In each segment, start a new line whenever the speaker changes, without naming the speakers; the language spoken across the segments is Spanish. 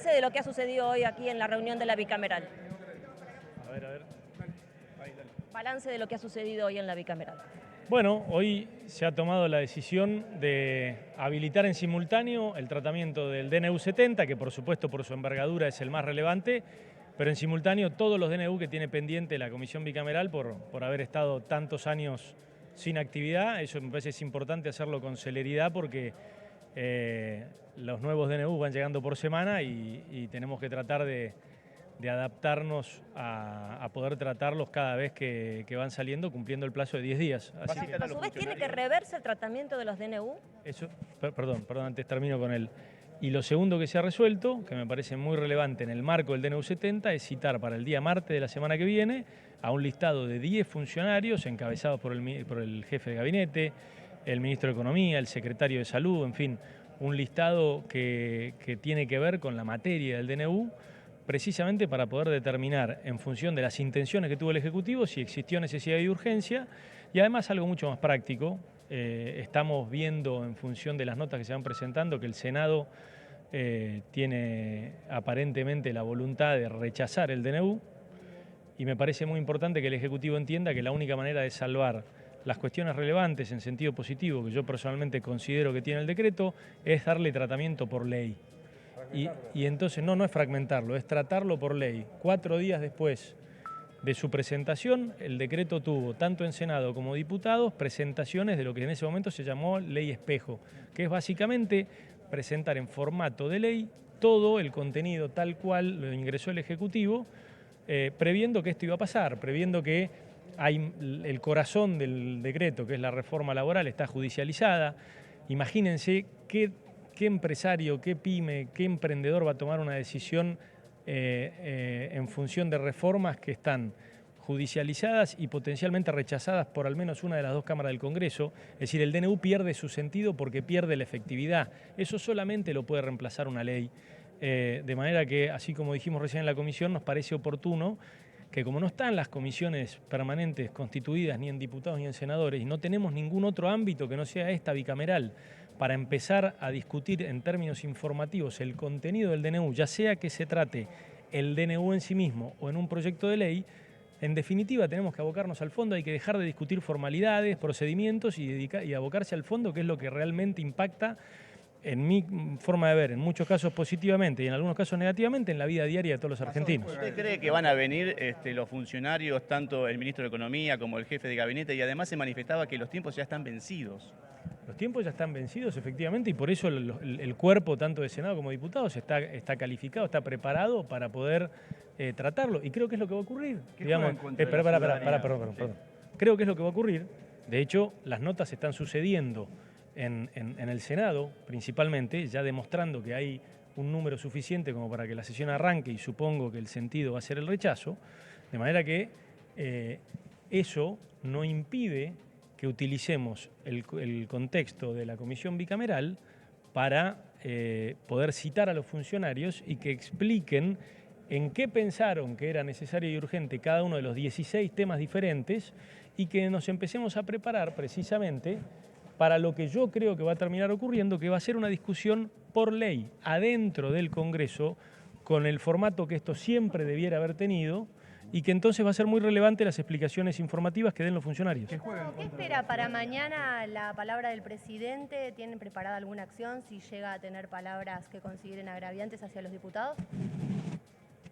Balance de lo que ha sucedido hoy aquí en la reunión de la bicameral.
A ver.
Balance de lo que ha sucedido hoy en la bicameral.
Bueno, hoy se ha tomado la decisión de habilitar en simultáneo el tratamiento del DNU 70, que por supuesto por su envergadura es el más relevante, pero en simultáneo todos los DNU que tiene pendiente la Comisión Bicameral por haber estado tantos años sin actividad. Eso me parece es importante hacerlo con celeridad porque los nuevos DNU van llegando por semana y tenemos que tratar de adaptarnos a poder tratarlos cada vez que van saliendo, cumpliendo el plazo de 10 días.
Así que, a su vez, ¿tiene que reverse el tratamiento de los DNU?
Eso, perdón, antes termino con él. Y lo segundo que se ha resuelto, que me parece muy relevante en el marco del DNU 70, es citar para el día martes de la semana que viene a un listado de 10 funcionarios encabezados por el jefe de gabinete, el ministro de Economía, el secretario de Salud, en fin, un listado que tiene que ver con la materia del DNU, precisamente para poder determinar, en función de las intenciones que tuvo el Ejecutivo, si existió necesidad y urgencia, y además algo mucho más práctico. Estamos viendo, en función de las notas que se van presentando, que el Senado tiene aparentemente la voluntad de rechazar el DNU, y me parece muy importante que el Ejecutivo entienda que la única manera de salvar las cuestiones relevantes en sentido positivo, que yo personalmente considero que tiene el decreto, es darle tratamiento por ley. Y entonces no es fragmentarlo, es tratarlo por ley. 4 días después de su presentación, el decreto tuvo, tanto en Senado como diputados, presentaciones de lo que en ese momento se llamó ley espejo, que es básicamente presentar en formato de ley todo el contenido tal cual lo ingresó el Ejecutivo, previendo que esto iba a pasar, previendo que el corazón del decreto, que es la reforma laboral, está judicializada. Imagínense qué empresario, qué pyme, qué emprendedor va a tomar una decisión en función de reformas que están judicializadas y potencialmente rechazadas por al menos una de las dos cámaras del Congreso. Es decir, el DNU pierde su sentido porque pierde la efectividad. Eso solamente lo puede reemplazar una ley. De manera que, así como dijimos recién en la comisión, nos parece oportuno que, como no están las comisiones permanentes constituidas ni en diputados ni en senadores, y no tenemos ningún otro ámbito que no sea esta bicameral, para empezar a discutir en términos informativos el contenido del DNU, ya sea que se trate el DNU en sí mismo o en un proyecto de ley, en definitiva tenemos que abocarnos al fondo, hay que dejar de discutir formalidades, procedimientos y abocarse al fondo, que es lo que realmente impacta, en mi forma de ver, en muchos casos positivamente y en algunos casos negativamente, en la vida diaria de todos los argentinos.
¿Usted cree que van a venir los funcionarios, tanto el ministro de Economía como el jefe de gabinete, y además se manifestaba que los tiempos ya están vencidos?
Los tiempos ya están vencidos, efectivamente, y por eso el cuerpo, tanto de Senado como de diputados, está calificado, está preparado para poder tratarlo. Y creo que es lo que va a ocurrir. Digamos, perdón. Creo que es lo que va a ocurrir. De hecho, las notas están sucediendo en el Senado, principalmente, ya demostrando que hay un número suficiente como para que la sesión arranque, y supongo que el sentido va a ser el rechazo, de manera que eso no impide que utilicemos el contexto de la comisión bicameral para poder citar a los funcionarios y que expliquen en qué pensaron que era necesario y urgente cada uno de los 16 temas diferentes, y que nos empecemos a preparar precisamente para lo que yo creo que va a terminar ocurriendo, que va a ser una discusión por ley adentro del Congreso, con el formato que esto siempre debiera haber tenido, y que entonces va a ser muy relevante las explicaciones informativas que den los funcionarios.
¿Qué espera para mañana la palabra del presidente? ¿Tienen preparada alguna acción si llega a tener palabras que consideren agraviantes hacia los diputados?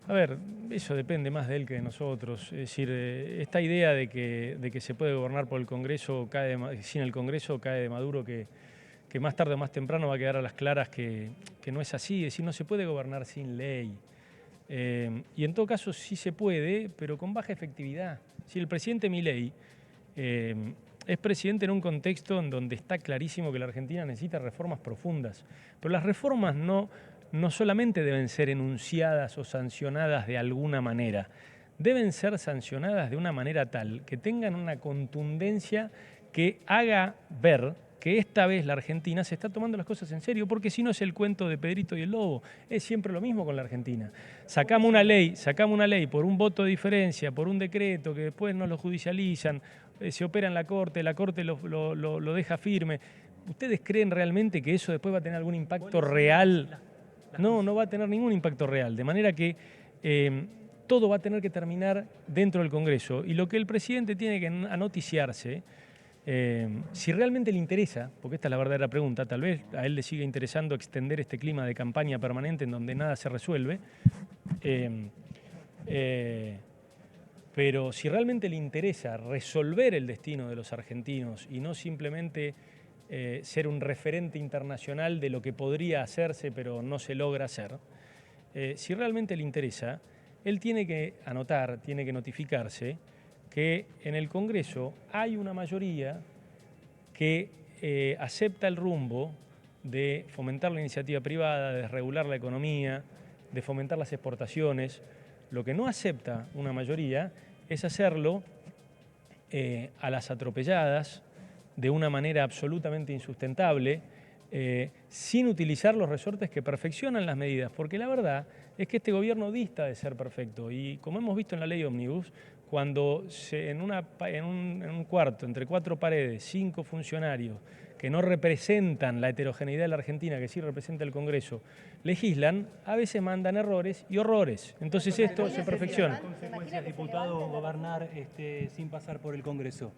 A ver, eso depende más de él que de nosotros. Es decir, esta idea de que se puede gobernar por el Congreso, sin el Congreso, cae de Maduro, que más tarde o más temprano va a quedar a las claras que no es así. Es decir, no se puede gobernar sin ley. Y en todo caso sí se puede, pero con baja efectividad. Si el presidente Milei es presidente en un contexto en donde está clarísimo que la Argentina necesita reformas profundas, pero las reformas no solamente deben ser enunciadas o sancionadas de alguna manera, deben ser sancionadas de una manera tal que tengan una contundencia que haga ver que esta vez la Argentina se está tomando las cosas en serio, porque si no es el cuento de Pedrito y el Lobo, es siempre lo mismo con la Argentina. Sacamos una ley por un voto de diferencia, por un decreto que después no lo judicializan, se opera en la Corte lo deja firme. ¿Ustedes creen realmente que eso después va a tener algún impacto real? No va a tener ningún impacto real, de manera que todo va a tener que terminar dentro del Congreso. Y lo que el presidente tiene que anoticiarse, si realmente le interesa, porque esta es la verdadera pregunta, tal vez a él le sigue interesando extender este clima de campaña permanente en donde nada se resuelve, pero si realmente le interesa resolver el destino de los argentinos y no simplemente ser un referente internacional de lo que podría hacerse pero no se logra hacer, si realmente le interesa, él tiene que anotar, tiene que notificarse que en el Congreso hay una mayoría que acepta el rumbo de fomentar la iniciativa privada, de regular la economía, de fomentar las exportaciones. Lo que no acepta una mayoría es hacerlo a las atropelladas, de una manera absolutamente insustentable, sin utilizar los resortes que perfeccionan las medidas, porque la verdad es que este gobierno dista de ser perfecto y como hemos visto en la ley Ómnibus, cuando en un cuarto, entre 4 paredes, 5 funcionarios que no representan la heterogeneidad de la Argentina, que sí representa el Congreso, legislan, a veces mandan errores y horrores. Entonces esto se perfecciona.
¿Qué consecuencias, diputado, gobernar sin pasar por el Congreso?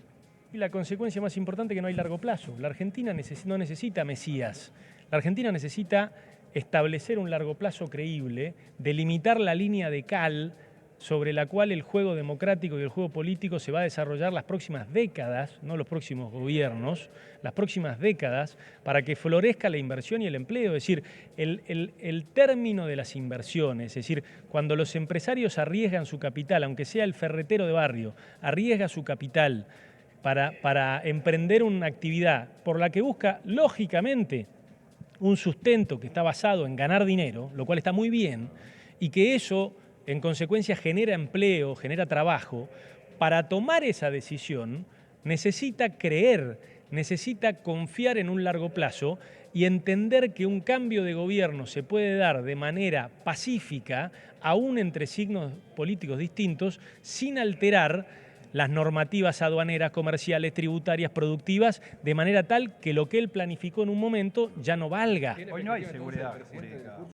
Y la consecuencia más importante es que no hay largo plazo. La Argentina no necesita mesías. La Argentina necesita establecer un largo plazo creíble, delimitar la línea de cal sobre la cual el juego democrático y el juego político se va a desarrollar las próximas décadas, no los próximos gobiernos, las próximas décadas, para que florezca la inversión y el empleo. Es decir, el término de las inversiones, es decir, cuando los empresarios arriesgan su capital, aunque sea el ferretero de barrio, arriesga su capital para emprender una actividad por la que busca, lógicamente, un sustento que está basado en ganar dinero, lo cual está muy bien, y que eso, en consecuencia, genera empleo, genera trabajo. Para tomar esa decisión necesita creer, necesita confiar en un largo plazo y entender que un cambio de gobierno se puede dar de manera pacífica, aún entre signos políticos distintos, sin alterar las normativas aduaneras, comerciales, tributarias, productivas, de manera tal que lo que él planificó en un momento ya no valga.
Hoy no hay seguridad jurídica.